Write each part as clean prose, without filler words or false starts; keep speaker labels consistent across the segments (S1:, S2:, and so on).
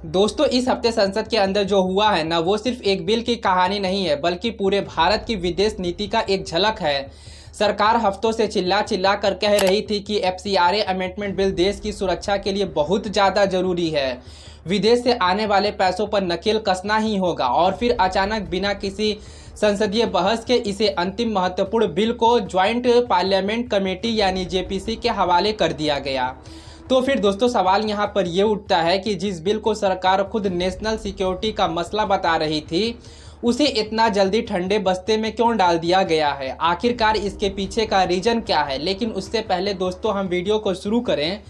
S1: दोस्तों, इस हफ्ते संसद के अंदर जो हुआ है ना, वो सिर्फ एक बिल की कहानी नहीं है बल्कि पूरे भारत की विदेश नीति का एक झलक है। सरकार हफ्तों से चिल्ला चिल्ला कर कह रही थी कि एफसीआरए अमेंडमेंट बिल देश की सुरक्षा के लिए बहुत ज़्यादा जरूरी है। विदेश से आने वाले पैसों पर नकेल कसना ही होगा और फिर अचानक बिना किसी संसदीय बहस के इसे अंतिम महत्वपूर्ण बिल को ज्वाइंट पार्लियामेंट कमेटी यानी जेपीसी के हवाले कर दिया गया। तो फिर दोस्तों, सवाल यहाँ पर यह उठता है कि जिस बिल को सरकार खुद नेशनल सिक्योरिटी का मसला बता रही थी, उसे इतना जल्दी ठंडे बस्ते में क्यों डाल दिया गया है? आखिरकार इसके पीछे का रीजन क्या है? लेकिन उससे पहले दोस्तों, हम वीडियो को शुरू करें,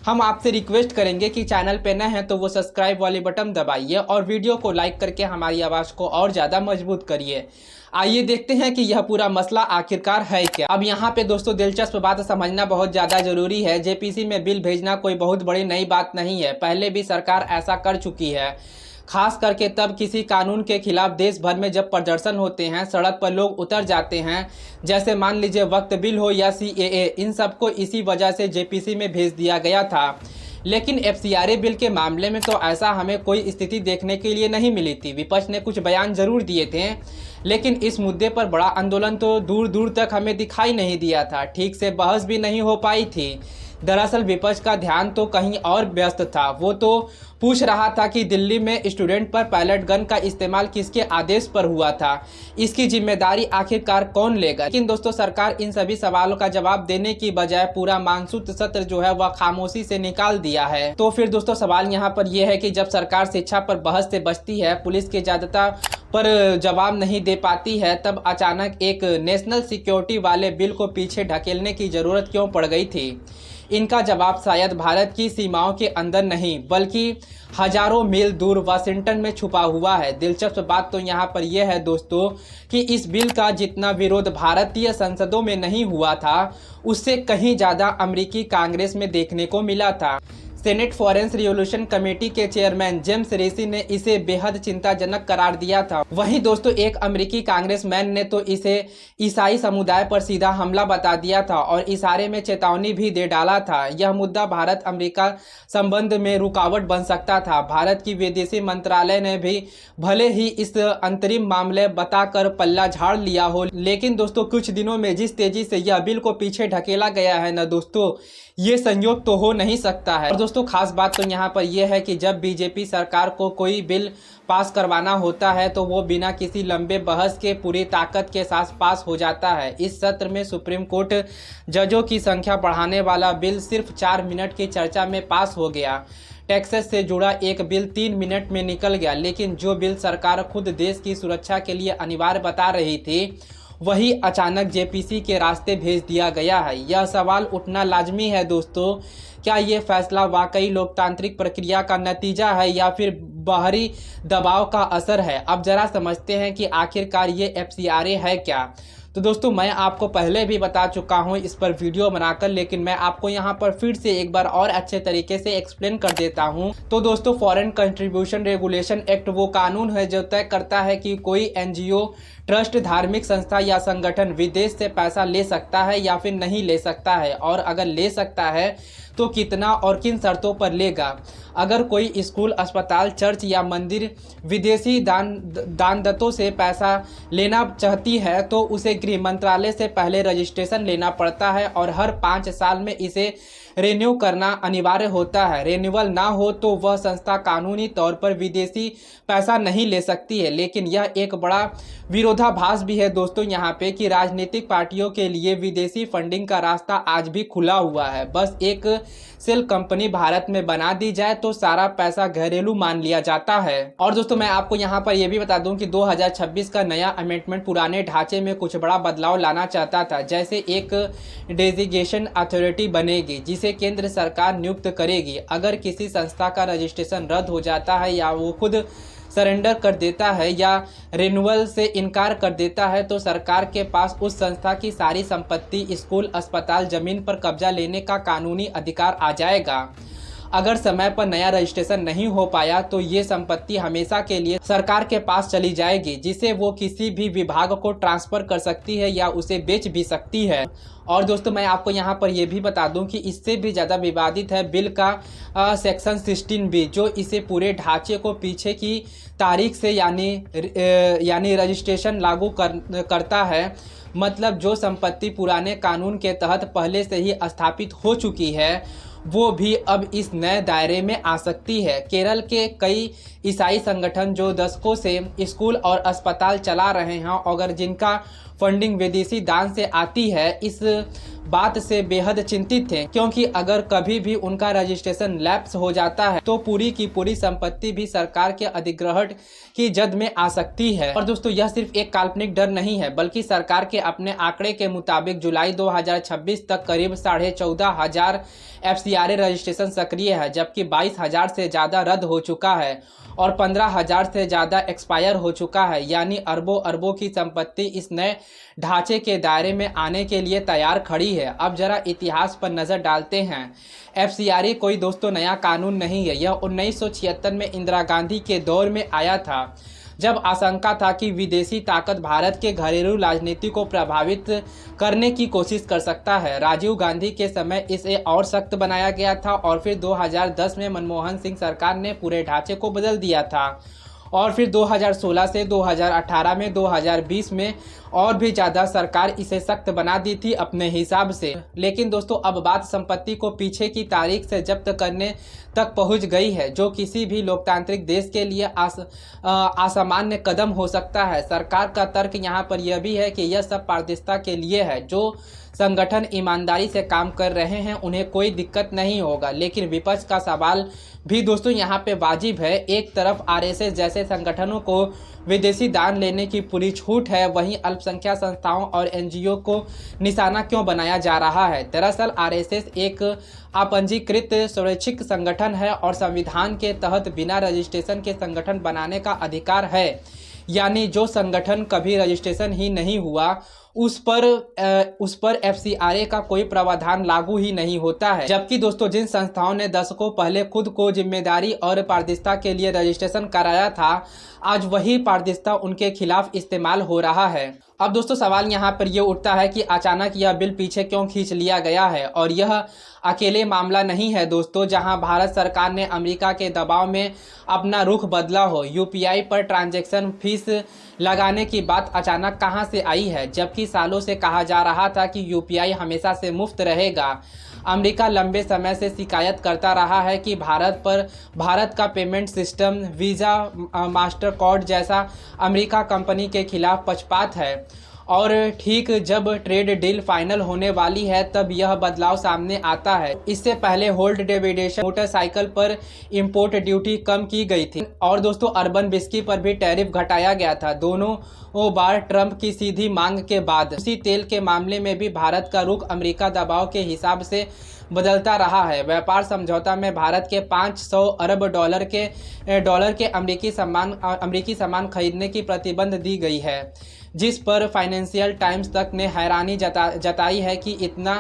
S1: हम आपसे रिक्वेस्ट करेंगे कि चैनल पे नए हैं तो वो सब्सक्राइब वाले बटन दबाइए और वीडियो को लाइक करके हमारी आवाज़ को और ज़्यादा मजबूत करिए। आइए देखते हैं कि यह पूरा मसला आखिरकार है क्या। अब यहाँ पे दोस्तों, दिलचस्प बात समझना बहुत ज़्यादा जरूरी है। जेपीसी में बिल भेजना कोई बहुत बड़ी नई बात नहीं है, पहले भी सरकार ऐसा कर चुकी है। खास करके तब किसी कानून के खिलाफ देश भर में जब प्रदर्शन होते हैं, सड़क पर लोग उतर जाते हैं, जैसे मान लीजिए वक्त बिल हो या सीएए, इन सबको इसी वजह से जेपीसी में भेज दिया गया था। लेकिन एफसीआरए बिल के मामले में तो ऐसा हमें कोई स्थिति देखने के लिए नहीं मिली थी। विपक्ष ने कुछ बयान जरूर दिए थे, लेकिन इस मुद्दे पर बड़ा आंदोलन तो दूर दूर तक हमें दिखाई नहीं दिया था। ठीक से बहस भी नहीं हो पाई थी। दरअसल विपक्ष का ध्यान तो कहीं और व्यस्त था। वो तो पूछ रहा था कि दिल्ली में स्टूडेंट पर पैलेट गन का इस्तेमाल किसके आदेश पर हुआ था, इसकी जिम्मेदारी आखिरकार कौन लेगा। लेकिन दोस्तों, सरकार इन सभी सवालों का जवाब देने की बजाय पूरा मानसून सत्र जो है वह खामोशी से निकाल दिया है। तो फिर दोस्तों, सवाल यहाँ पर यह है कि जब सरकार शिक्षा पर बहस से बचती है, पुलिस की ज्यादाता पर जवाब नहीं दे पाती है, तब अचानक एक नेशनल सिक्योरिटी वाले बिल को पीछे ढकेलने की जरूरत क्यों पड़ गई थी? इनका जवाब शायद भारत की सीमाओं के अंदर नहीं बल्कि हजारों मील दूर वाशिंगटन में छुपा हुआ है। दिलचस्प बात तो यहाँ पर यह है दोस्तों कि इस बिल का जितना विरोध भारतीय संसदों में नहीं हुआ था, उससे कहीं ज़्यादा अमेरिकी कांग्रेस में देखने को मिला था। सेनेट फॉरेन रिवॉल्यूशन कमेटी के चेयरमैन जेम्स रेसी ने इसे बेहद चिंताजनक करार दिया था। वहीं दोस्तों, एक अमेरिकी कांग्रेसमैन ने तो इसे ईसाई समुदाय पर सीधा हमला बता दिया था और इशारे में चेतावनी भी दे डाला था। यह मुद्दा भारत अमेरिका संबंध में रुकावट बन सकता था। भारत की विदेशी मंत्रालय ने भी भले ही इस अंतरिम मामले बताकर पल्ला झाड़ लिया हो, लेकिन दोस्तों कुछ दिनों में जिस तेजी से यह बिल को पीछे ढकेला गया है ना दोस्तों, ये संयोग तो हो नहीं सकता है। और दोस्तों, खास बात तो यहाँ पर यह है कि जब बीजेपी सरकार को कोई बिल पास करवाना होता है तो वो बिना किसी लंबे बहस के पूरी ताकत के साथ पास हो जाता है। इस सत्र में सुप्रीम कोर्ट जजों की संख्या बढ़ाने वाला बिल सिर्फ 4 मिनट की चर्चा में पास हो गया। टैक्सेस से जुड़ा एक बिल 3 मिनट में निकल गया, लेकिन जो बिल सरकार खुद देश की सुरक्षा के लिए अनिवार्य बता रही थी, वही अचानक जेपीसी के रास्ते भेज दिया गया है। यह सवाल उठना लाजमी है दोस्तों, क्या ये फैसला वाकई लोकतांत्रिक प्रक्रिया का नतीजा है या फिर बाहरी दबाव का असर है? अब जरा समझते हैं कि आखिरकार ये एफसीआरए है क्या। तो दोस्तों, मैं आपको पहले भी बता चुका हूं इस पर वीडियो बनाकर, लेकिन मैं आपको यहां पर फिर से एक बार और अच्छे तरीके से एक्सप्लेन कर देता हूं। तो दोस्तों, फॉरेन कंट्रीब्यूशन रेगुलेशन एक्ट वो कानून है जो तय करता है कि कोई एनजीओ, ट्रस्ट, धार्मिक संस्था या संगठन विदेश से पैसा ले सकता है या फिर नहीं ले सकता है, और अगर ले सकता है तो कितना और किन शर्तों पर लेगा। अगर कोई स्कूल, अस्पताल, चर्च या मंदिर विदेशी दानदत्तों से पैसा लेना चाहती है तो उसे गृह मंत्रालय से पहले रजिस्ट्रेशन लेना पड़ता है और हर 5 साल में इसे रेन्यू करना अनिवार्य होता है। रेन्यूअल ना हो तो वह संस्था कानूनी तौर पर विदेशी पैसा नहीं ले सकती है। लेकिन यह एक बड़ा विरोधाभास भी है दोस्तों यहाँ पे कि राजनीतिक पार्टियों के लिए विदेशी फंडिंग का रास्ता आज भी खुला हुआ है। बस एक सेल कंपनी भारत में बना दी जाए तो सारा पैसा घरेलू मान लिया जाता है। और दोस्तों, मैं आपको यहाँ पर यह भी बता दूं कि 2026 का नया अमेंडमेंट पुराने ढांचे में कुछ बड़ा बदलाव लाना चाहता था। जैसे एक डेजिग्नेशन अथॉरिटी बनेगी जिसे केंद्र सरकार नियुक्त करेगी। अगर किसी संस्था का रजिस्ट्रेशन रद्द हो जाता है या वो खुद सरेंडर कर देता है या रिन्यूअल से इनकार कर देता है तो सरकार के पास उस संस्था की सारी संपत्ति, स्कूल, अस्पताल, जमीन पर कब्जा लेने का कानूनी अधिकार आ जाएगा। अगर समय पर नया रजिस्ट्रेशन नहीं हो पाया तो ये संपत्ति हमेशा के लिए सरकार के पास चली जाएगी, जिसे वो किसी भी विभाग को ट्रांसफर कर सकती है या उसे बेच भी सकती है। और दोस्तों मैं आपको यहाँ पर यह भी बता दूं कि इससे भी ज़्यादा विवादित है बिल का सेक्शन 16B, जो इसे पूरे ढांचे को पीछे की तारीख से यानी रजिस्ट्रेशन लागू करता है। मतलब जो संपत्ति पुराने कानून के तहत पहले से ही स्थापित हो चुकी है वो भी अब इस नए दायरे में आ सकती है। केरल के कई ईसाई संगठन जो दशकों से स्कूल और अस्पताल चला रहे हैं और जिनका फंडिंग विदेशी दान से आती है, इस बात से बेहद चिंतित थे, क्योंकि अगर कभी भी उनका रजिस्ट्रेशन लैप्स हो जाता है तो पूरी की पूरी संपत्ति भी सरकार के अधिग्रहण की जद में आ सकती है। और दोस्तों यह सिर्फ एक काल्पनिक डर नहीं है, बल्कि सरकार के अपने आंकड़े के मुताबिक जुलाई 2026 तक करीब 14,500 FCRA रजिस्ट्रेशन सक्रिय है, जबकि 22,000 से ज़्यादा रद्द हो चुका है और 15,000 से ज़्यादा एक्सपायर हो चुका है। यानी अरबों अरबों की संपत्ति इस नए ढांचे के दायरे में आने के लिए तैयार खड़ी है। अब जरा इतिहास पर नज़र डालते हैं। FCRA कोई दोस्तों नया कानून नहीं है। यह 1976 में इंदिरा गांधी के दौर में आया था, जब आशंका था कि विदेशी ताकत भारत के घरेलू राजनीति को प्रभावित करने की कोशिश कर सकता है। राजीव गांधी के समय इसे और सख्त बनाया गया था और फिर 2010 में मनमोहन सिंह सरकार ने पूरे ढांचे को बदल दिया था और फिर 2016 से 2018 में 2020 में और भी ज़्यादा सरकार इसे सख्त बना दी थी अपने हिसाब से। लेकिन दोस्तों अब बात संपत्ति को पीछे की तारीख से जब्त करने तक पहुंच गई है, जो किसी भी लोकतांत्रिक देश के लिए असामान्य कदम हो सकता है। सरकार का तर्क यहाँ पर यह भी है कि यह सब पारदर्शिता के लिए है। जो संगठन ईमानदारी से काम कर रहे हैं उन्हें कोई दिक्कत नहीं होगा। लेकिन विपक्ष का सवाल भी दोस्तों यहाँ पे वाजिब है। एक तरफ RSS जैसे संगठनों को विदेशी दान लेने की पूरी छूट है, वहीं अल्पसंख्यक संस्थाओं और NGO को निशाना क्यों बनाया जा रहा है? दरअसल RSS एक अपंजीकृत स्वैच्छिक संगठन है और संविधान के तहत बिना रजिस्ट्रेशन के संगठन बनाने का अधिकार है। यानी जो संगठन कभी रजिस्ट्रेशन ही नहीं हुआ उस पर FCRA का कोई प्रावधान लागू ही नहीं होता है। जबकि दोस्तों जिन संस्थाओं ने दशकों पहले खुद को जिम्मेदारी और पारदर्शिता के लिए रजिस्ट्रेशन कराया था, आज वही पारदर्शिता उनके खिलाफ इस्तेमाल हो रहा है। अब दोस्तों सवाल यहाँ पर यह उठता है कि अचानक यह बिल पीछे क्यों खींच लिया गया है। और यह अकेले मामला नहीं है दोस्तों, जहां भारत सरकार ने अमेरिका के दबाव में अपना रुख बदला हो। UPI पर ट्रांजैक्शन फीस लगाने की बात अचानक कहां से आई है, जबकि सालों से कहा जा रहा था कि UPI हमेशा से मुफ्त रहेगा। अमेरिका लंबे समय से शिकायत करता रहा है कि भारत का payment system visa, master card जैसा अमेरिका कंपनी के खिलाफ पक्षपात है। और ठीक जब ट्रेड डील फाइनल होने वाली है तब यह बदलाव सामने आता है। इससे पहले होल्ड डेविडेशन मोटरसाइकिल पर इंपोर्ट ड्यूटी कम की गई थी और दोस्तों अर्बन विस्की पर भी टैरिफ घटाया गया था, दोनों बार ट्रंप की सीधी मांग के बाद। उसी तेल के मामले में भी भारत का रुख अमेरिका दबाव के हिसाब से बदलता रहा है। व्यापार समझौता में भारत के 500 अरब डॉलर के अमेरिकी सामान खरीदने की प्रतिबंध दी गई है, जिस पर फाइनेंशियल टाइम्स तक ने हैरानी जताई है कि इतना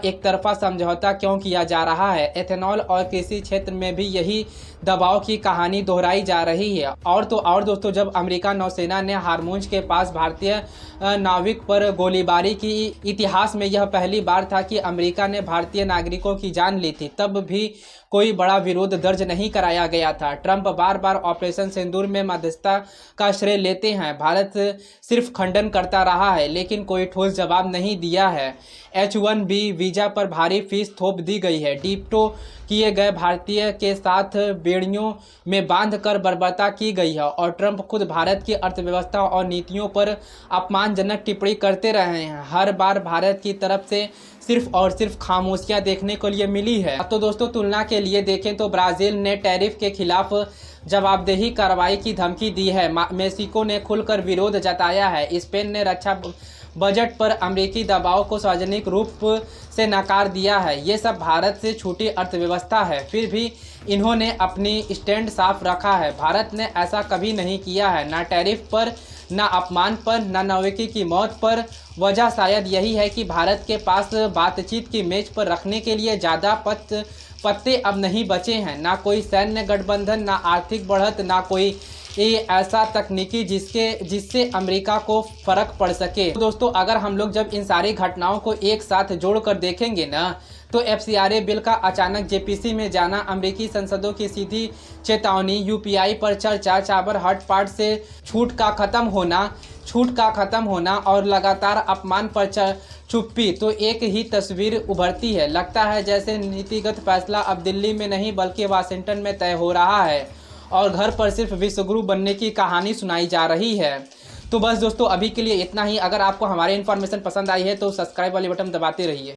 S1: एक तरफा समझौता क्यों किया जा रहा है। एथेनॉल और कृषि क्षेत्र में भी यही दबाव की कहानी दोहराई जा रही है। और दोस्तों जब अमेरिका नौसेना ने हार्मोज के पास भारतीय नाविक पर गोलीबारी की, इतिहास में यह पहली बार था कि अमेरिका ने भारतीय नागरिकों की जान ली थी, तब भी कोई बड़ा विरोध दर्ज नहीं कराया गया था। ट्रंप बार बार ऑपरेशन सिंदूर में मध्यस्थता का श्रेय लेते हैं। भारत सिर्फ खंडन करता रहा है, लेकिन कोई ठोस जवाब नहीं दिया है। H-1B वीज़ा पर भारी फीस थोप दी गई है। डिप्टो किए गए भारतीय के साथ बेड़ियों में बांधकर बर्बरता की गई है और ट्रंप खुद भारत की अर्थव्यवस्था और नीतियों पर अपमानजनक टिप्पणी करते रहे हैं। हर बार भारत की तरफ से सिर्फ और सिर्फ खामोशियां देखने को लिए मिली है। तो दोस्तों तुलना के लिए देखें तो ब्राज़ील ने टैरिफ के खिलाफ जवाबदेही कार्रवाई की धमकी दी है। मेक्सिको ने खुलकर विरोध जताया है। स्पेन ने रक्षा बजट पर अमेरिकी दबाव को सार्वजनिक रूप से नकार दिया है। ये सब भारत से छूटी अर्थव्यवस्था है, फिर भी इन्होंने अपनी स्टैंड साफ रखा है। भारत ने ऐसा कभी नहीं किया है, ना टैरिफ पर ना अपमान पर, ना नौवेकी की मौत पर। वजह शायद यही है कि भारत के पास बातचीत की मेज पर रखने के लिए ज़्यादा पत्ते अब नहीं बचे हैं। ना कोई सैन्य गठबंधन, ना आर्थिक बढ़त, ना कोई ऐसा तकनीकी जिससे अमेरिका को फर्क पड़ सके। तो दोस्तों, अगर हम लोग जब इन सारी घटनाओं को एक साथ जोड़कर देखेंगे ना, तो FCRA बिल का अचानक JPC में जाना, अमेरिकी सांसदों की सीधी चेतावनी, UPI पर चर्चा, चाबर हॉटपॉट से छूट का खत्म होना और लगातार अपमान पर चुप्पी, तो एक ही तस्वीर उभरती है। लगता है जैसे नीतिगत फैसला अब दिल्ली में नहीं बल्कि वाशिंगटन में तय हो रहा है और घर पर सिर्फ विश्वगुरु बनने की कहानी सुनाई जा रही है। तो बस दोस्तों, अभी के लिए इतना ही। अगर आपको हमारी इन्फॉर्मेशन पसंद आई है तो सब्सक्राइब वाली बटन दबाते रहिए।